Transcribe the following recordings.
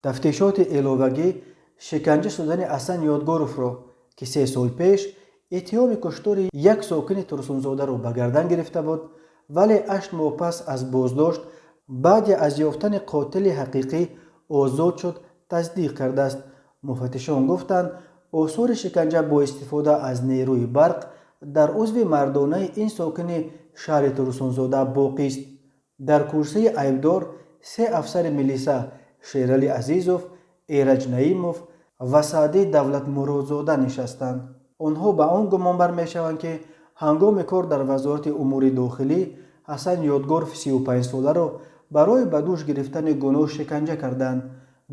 тафтишоти иловагӣ шиканҷа шудани Асан Ёдгуровро ки 3 сол пеш иттиҳоми куштори як сокини Турсунзодаро ба гардан гирифта буд, вале 8 моҳ пас аз боздошт баъди аз ёфтани қотили ҳақиқӣ озод шуд, тасдиқ кардааст. муфаттишон гуфтанд осури шиканҷа бо истифода аз нерӯи барқ дар узви мардонаи ин сокини шаҳри Турсунзода боқист. дар курсии айбдор 3 афсари милиса Шералӣ Азизов, Эраҷ Наимов ва Саъдӣ Давлатмуродзода нишастанд. онҳо ба он гумонбар мешаванд ки ҳангоми кор дар вазорати умури дохилӣ Ҳасан Ёдгуров 35-соларо барои ба дӯш гирифтани гуноҳ шиканҷа карданд.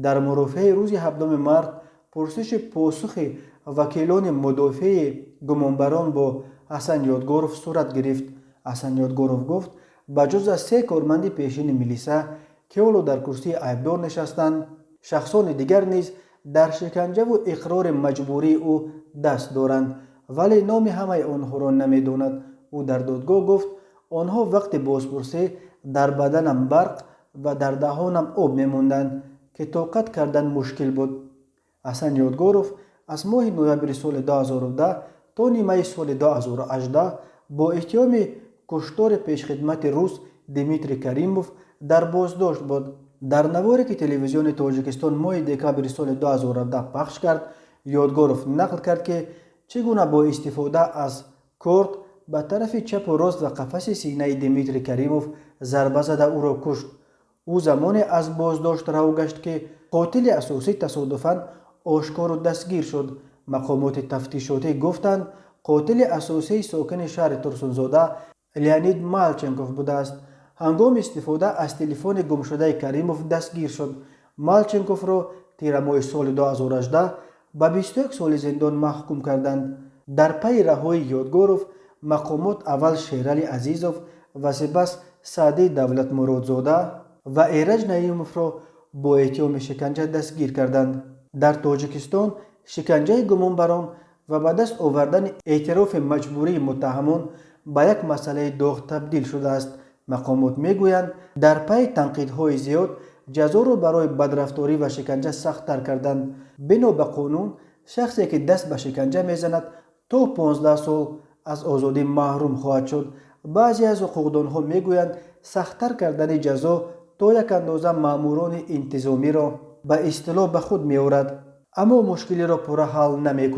дар мурофиаи рӯзи 7 март пурсиши посухи вакилони мудофиаи гумонбарон бо Ҳасан Ёдгуров сурат гирифт. Ҳасан Ёдгуров гуфт ба ҷуз аз 3 корманди пешини милиса ки ҳоло дар курсии айбдор нишастанд, шахсони дигар низ дар шиканҷаву иқрори маҷбурии ӯ даст доранд, вале номи ҳамаи онҳоро намедонад. ӯ дар додгоҳ гуфт онҳо вақти бозпурсӣ дар баданам барқ ва дар даҳонам об мемонданд ки тоқат кардан мушкил буд. Ҳасан Ёдгуров аз моҳи ноябри соли 2010 то нимаи соли 2018 бо иттиҳоми куштори пешхидмати рус Дмитрий Каримов дар боздошт буд. дар наворе ки телевизиони Тоҷикистон моҳи декабри соли 2017 пахш кард, Ёдгуров нақл кард ки чӣ гуна бо истифода аз корд ба тарафи чапу рост ва қафаси синаи Дмитрий Каримов зарба зада ӯро кушт. ӯ замоне аз боздошт раҳо гашт ки қотили асосӣ тасодуфан ошкору дастгир шуд. мақомоти тафтишотӣ гуфтанд қотили асосии сокини шаҳри Турсунзода Леонид Малченков будааст. ҳангоми истифода аз телефони гумшудаи Каримов дастгир шуд. Малченковро тирамоҳи соли 2018 ба 21 соли зиндон маҳкум карданд. дар пайи раҳоии Ёдгуров мақомот аввал Шералӣ Азизов ва сипас Саъдӣ Давлатмуродзода ва Эраҷ Наимовро бо иттиҳоми шиканҷа дастгир карданд. дар Тоҷикистон шиканҷаи гумонбарон ва ба даст овардани эътирофи маҷбурии муттаҳамон ба як масъалаи доғ табдил шудааст. мақомот мегӯянд дар пайи танқидҳои зиёд ҷазоро барои бадрафторӣ ва шиканҷа сахттар карданд. бино ба қонун шахсе ки даст ба шиканҷа мезанад то 15 сол аз озодӣ маҳрум хоҳад шуд. баъзе аз ҳуқуқдонҳо мегӯянд сахттар кардани ҷазо то як андоза маъмурони интизомиро ба истилоҳ ба худ меорад, аммо мушкилиро пурра ҳал намекунад.